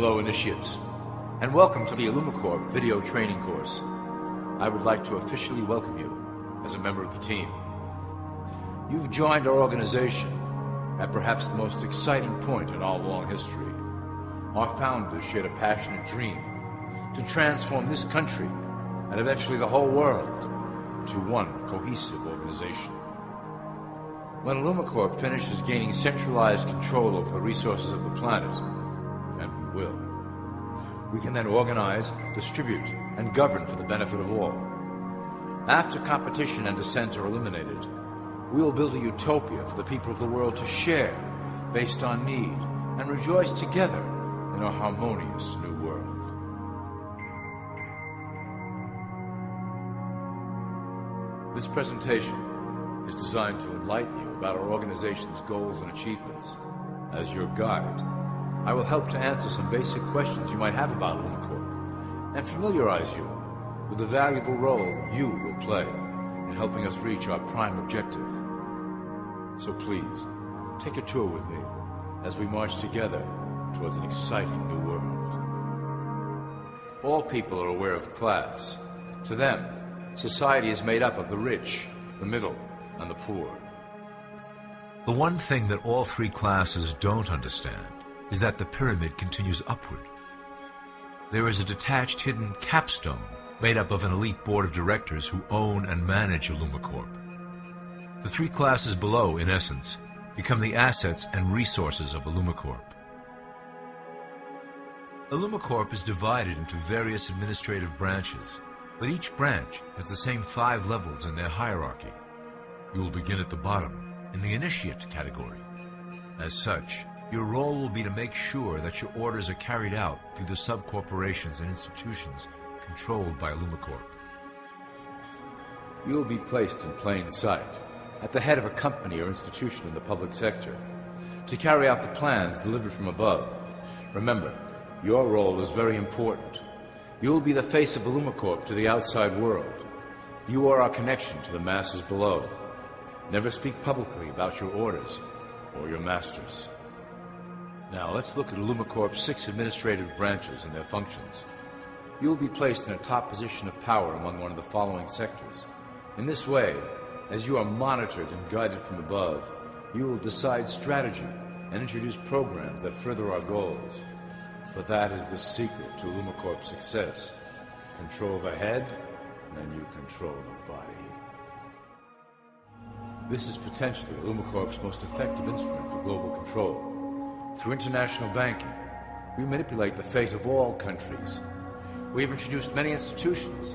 Hello, initiates, and welcome to the Ilumacorp video training course. I would like to officially welcome you as a member of the team. You've joined our organization at perhaps the most exciting point in our long history. Our founders shared a passionate dream to transform this country and eventually the whole world into one cohesive organization. When Ilumacorp finishes gaining centralized control over the resources of the planet, and we will, we can then organize, distribute, and govern for the benefit of all. After competition and dissent are eliminated, we will build a utopia for the people of the world to share based on need and rejoice together in a harmonious new world. This presentation is designed to enlighten you about our organization's goals and achievements. As your guide, I will help to answer some basic questions you might have about Ilumacorp and familiarize you with the valuable role you will play in helping us reach our prime objective. So please, take a tour with me as we march together towards an exciting new world. All people are aware of class. To them, society is made up of the rich, the middle, and the poor. The one thing that all three classes don't understand is that the pyramid continues upward. There is a detached hidden capstone made up of an elite board of directors who own and manage Ilumacorp. The three classes below, in essence, become the assets and resources of Ilumacorp. Ilumacorp is divided into various administrative branches, but each branch has the same 5 levels in their hierarchy. You will begin at the bottom, in the initiate category. As such, your role will be to make sure that your orders are carried out through the sub-corporations and institutions controlled by Ilumacorp. You will be placed in plain sight, at the head of a company or institution in the public sector, to carry out the plans delivered from above. Remember, your role is very important. You will be the face of Ilumacorp to the outside world. You are our connection to the masses below. Never speak publicly about your orders or your masters. Now let's look at Ilumacorp's 6 administrative branches and their functions. You will be placed in a top position of power among one of the following sectors. In this way, as you are monitored and guided from above, you will decide strategy and introduce programs that further our goals. But that is the secret to Ilumacorp's success. Control the head, and you control the body. This is potentially Ilumacorp's most effective instrument for global control. Through international banking, we manipulate the fate of all countries. We have introduced many institutions,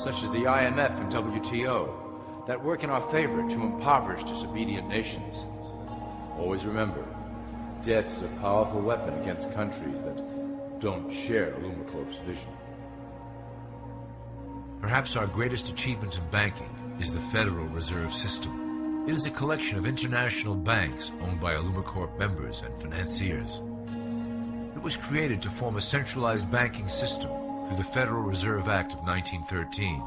such as the IMF and WTO, that work in our favor to impoverish disobedient nations. Always remember, debt is a powerful weapon against countries that don't share Ilumacorp's vision. Perhaps our greatest achievement in banking is the Federal Reserve System. It is a collection of international banks owned by Ilumacorp members and financiers. It was created to form a centralized banking system through the Federal Reserve Act of 1913,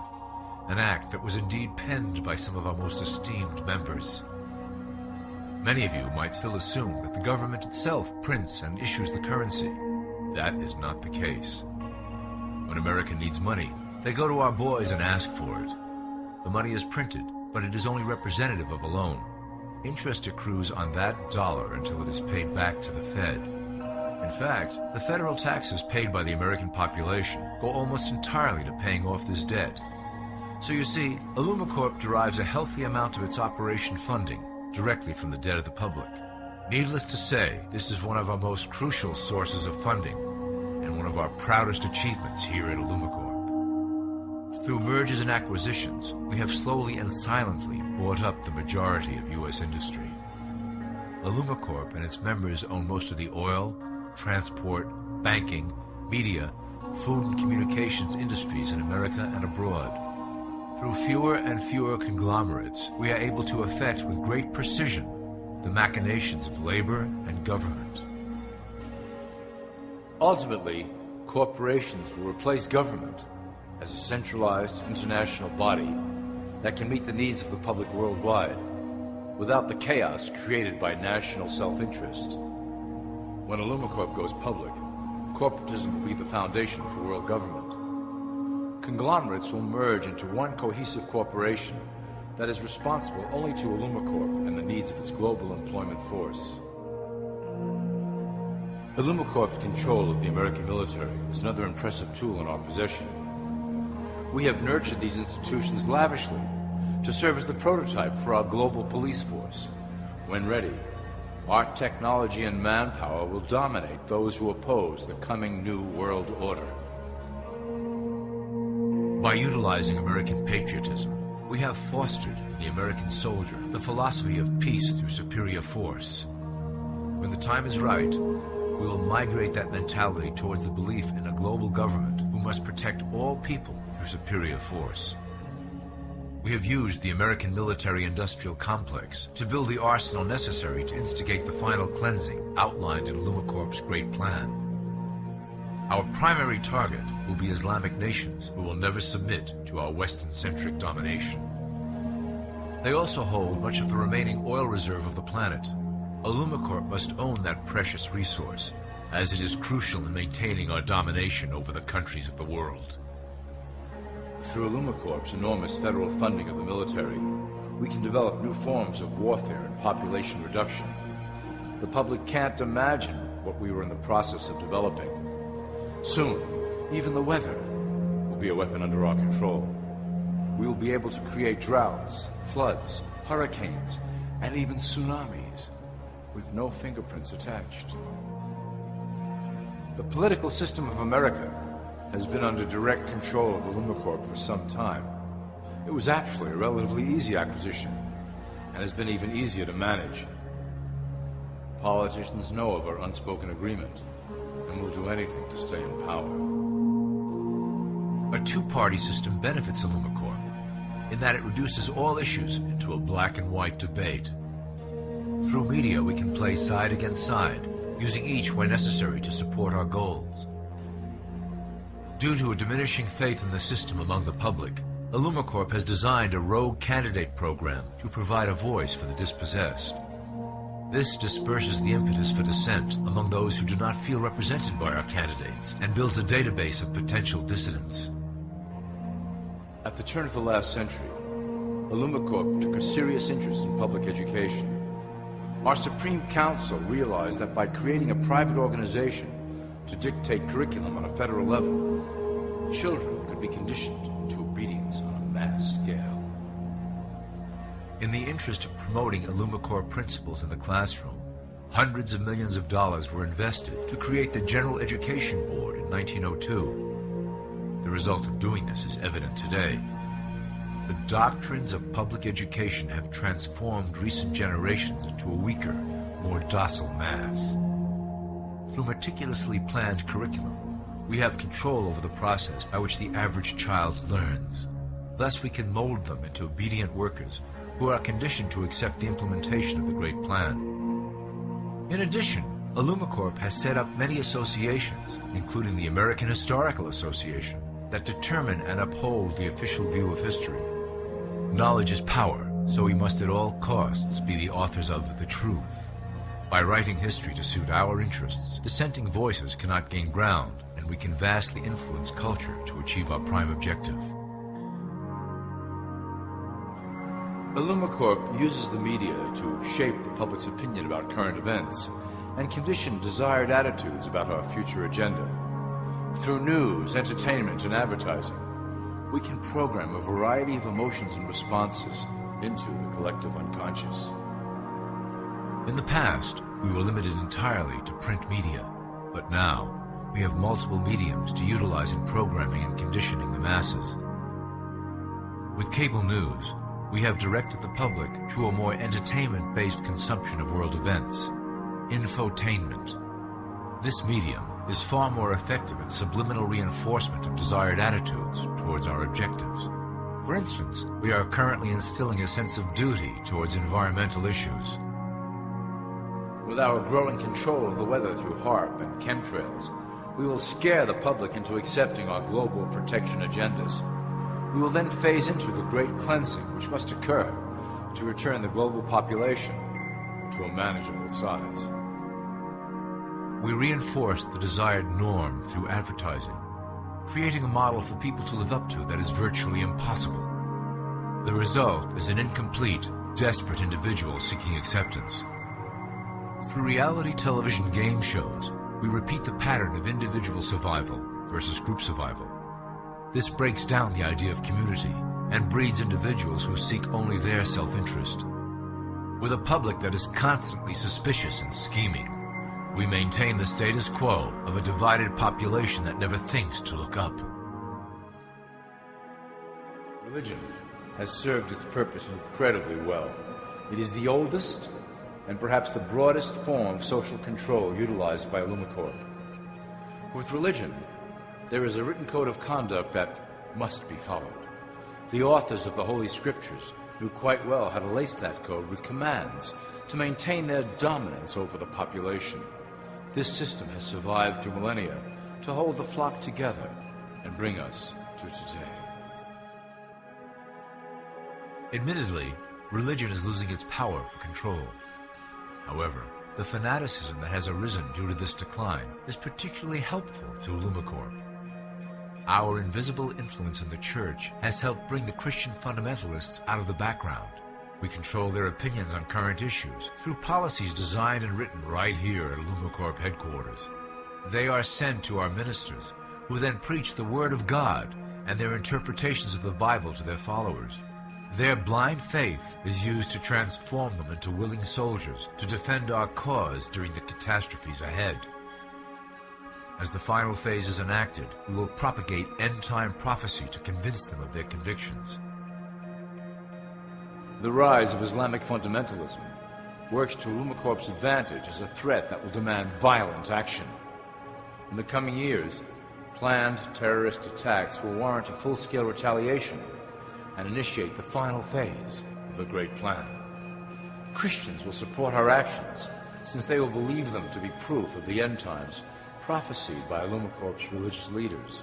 an act that was indeed penned by some of our most esteemed members. Many of you might still assume that the government itself prints and issues the currency. That is not the case. When America needs money, they go to our boys and ask for it. The money is printed, but it is only representative of a loan. Interest accrues on that dollar until it is paid back to the Fed. In fact, the federal taxes paid by the American population go almost entirely to paying off this debt. So you see, Ilumacorp derives a healthy amount of its operation funding directly from the debt of the public. Needless to say, this is one of our most crucial sources of funding and one of our proudest achievements here at Ilumacorp. Through mergers and acquisitions, we have slowly and silently bought up the majority of U.S. industry. Ilumacorp and its members own most of the oil, transport, banking, media, food and communications industries in America and abroad. Through fewer and fewer conglomerates, we are able to effect with great precision the machinations of labor and government. Ultimately, corporations will replace government as a centralized international body that can meet the needs of the public worldwide without the chaos created by national self-interest. When Ilumacorp goes public, corporatism will be the foundation for world government. Conglomerates will merge into one cohesive corporation that is responsible only to Illumicorp and the needs of its global employment force. Illumicorp's control of the American military is another impressive tool in our possession. We have nurtured these institutions lavishly to serve as the prototype for our global police force. When ready, our technology and manpower will dominate those who oppose the coming new world order. By utilizing American patriotism, we have fostered in the American soldier the philosophy of peace through superior force. When the time is right, we will migrate that mentality towards the belief in a global government who must protect all people through superior force. We have used the American military-industrial complex to build the arsenal necessary to instigate the final cleansing outlined in Illumicorp's Great Plan. Our primary target will be Islamic nations who will never submit to our Western-centric domination. They also hold much of the remaining oil reserve of the planet. Illumicorp must own that precious resource, as it is crucial in maintaining our domination over the countries of the world. Through Illumicorp's enormous federal funding of the military, we can develop new forms of warfare and population reduction. The public can't imagine what we were in the process of developing. Soon, even the weather will be a weapon under our control. We will be able to create droughts, floods, hurricanes, and even tsunamis with no fingerprints attached. The political system of America has been under direct control of Illumicorp for some time. It was actually a relatively easy acquisition, and has been even easier to manage. Politicians know of our unspoken agreement, and will do anything to stay in power. A two-party system benefits Illumicorp, in that it reduces all issues into a black and white debate. Through media, we can play side against side, using each where necessary to support our goals. Due to a diminishing faith in the system among the public, Illumicorp has designed a rogue candidate program to provide a voice for the dispossessed. This disperses the impetus for dissent among those who do not feel represented by our candidates and builds a database of potential dissidents. At the turn of the last century, Illumicorp took a serious interest in public education. Our Supreme Council realized that by creating a private organization to dictate curriculum on a federal level, children could be conditioned to obedience on a mass scale. In the interest of promoting Illumicorp principles in the classroom, hundreds of millions of dollars were invested to create the General Education Board in 1902. The result of doing this is evident today. The doctrines of public education have transformed recent generations into a weaker, more docile mass. Through meticulously planned curriculum, we have control over the process by which the average child learns. Thus, we can mold them into obedient workers who are conditioned to accept the implementation of the Great Plan. In addition, Illumicorp has set up many associations, including the American Historical Association, that determine and uphold the official view of history. Knowledge is power, so we must at all costs be the authors of the truth. By writing history to suit our interests, dissenting voices cannot gain ground, and we can vastly influence culture to achieve our prime objective. Illumicorp uses the media to shape the public's opinion about current events and condition desired attitudes about our future agenda. Through news, entertainment, and advertising, we can program a variety of emotions and responses into the collective unconscious. In the past, we were limited entirely to print media, but now we have multiple mediums to utilize in programming and conditioning the masses. With cable news, we have directed the public to a more entertainment-based consumption of world events, infotainment. This medium is far more effective at subliminal reinforcement of desired attitudes towards our objectives. For instance, we are currently instilling a sense of duty towards environmental issues. With our growing control of the weather through HAARP and chemtrails, we will scare the public into accepting our global protection agendas. We will then phase into the great cleansing which must occur to return the global population to a manageable size. we reinforce the desired norm through advertising, creating a model for people to live up to that is virtually impossible. The result is an incomplete, desperate individual seeking acceptance. Through reality television game shows, we repeat the pattern of individual survival versus group survival. This breaks down the idea of community and breeds individuals who seek only their self-interest. With a public that is constantly suspicious and scheming, we maintain the status quo of a divided population that never thinks to look up. Religion has served its purpose incredibly well. It is the oldest and perhaps the broadest form of social control utilized by Illumicorp. With religion, there is a written code of conduct that must be followed. The authors of the Holy Scriptures knew quite well how to lace that code with commands to maintain their dominance over the population. This system has survived through millennia to hold the flock together and bring us to today. Admittedly, religion is losing its power for control. However, the fanaticism that has arisen due to this decline is particularly helpful to Illumicorp. Our invisible influence in the church has helped bring the Christian fundamentalists out of the background. We control their opinions on current issues through policies designed and written right here at Illumicorp headquarters. They are sent to our ministers, who then preach the Word of God and their interpretations of the Bible to their followers. Their blind faith is used to transform them into willing soldiers to defend our cause during the catastrophes ahead. As the final phase is enacted, we will propagate end-time prophecy to convince them of their convictions. The rise of Islamic fundamentalism works to Illumicorp's advantage as a threat that will demand violent action. In the coming years, planned terrorist attacks will warrant a full-scale retaliation and initiate the final phase of the Great Plan. Christians will support our actions, since they will believe them to be proof of the end times prophesied by Illumicorp's religious leaders.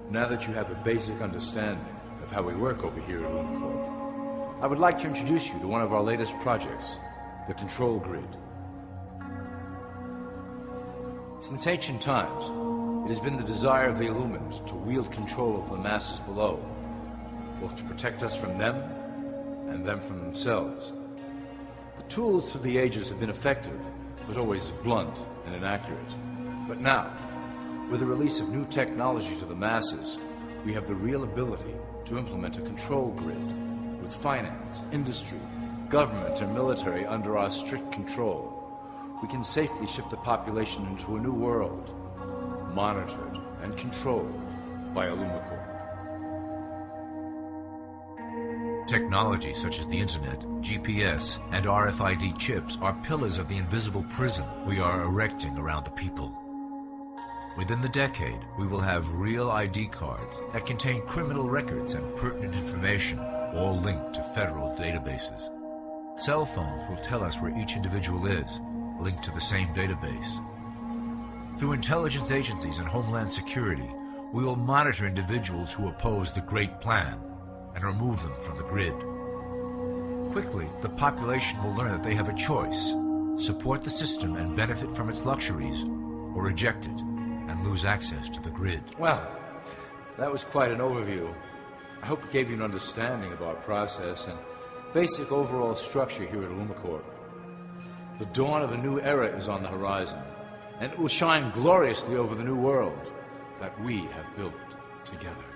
Now that you have a basic understanding of how we work over here at Illumicorp, I would like to introduce you to one of our latest projects, the Control Grid. Since ancient times, it has been the desire of the Illumins to wield control of the masses below, both to protect us from them and them from themselves. The tools through the ages have been effective, but always blunt and inaccurate. But now, with the release of new technology to the masses, we have the real ability to implement a control grid with finance, industry, government, and military under our strict control. We can safely ship the population into a new world, monitored and controlled by Illumicorp. Technology such as the internet, GPS, and RFID chips are pillars of the invisible prison we are erecting around the people. Within the decade, we will have real ID cards that contain criminal records and pertinent information, all linked to federal databases. Cell phones will tell us where each individual is, linked to the same database. Through intelligence agencies and Homeland Security, we will monitor individuals who oppose the Great Plan and remove them from the grid. Quickly, the population will learn that they have a choice: support the system and benefit from its luxuries, or reject it and lose access to the grid. Well, that was quite an overview. I hope it gave you an understanding of our process and basic overall structure here at Illumicorp. The dawn of a new era is on the horizon, and it will shine gloriously over the new world that we have built together.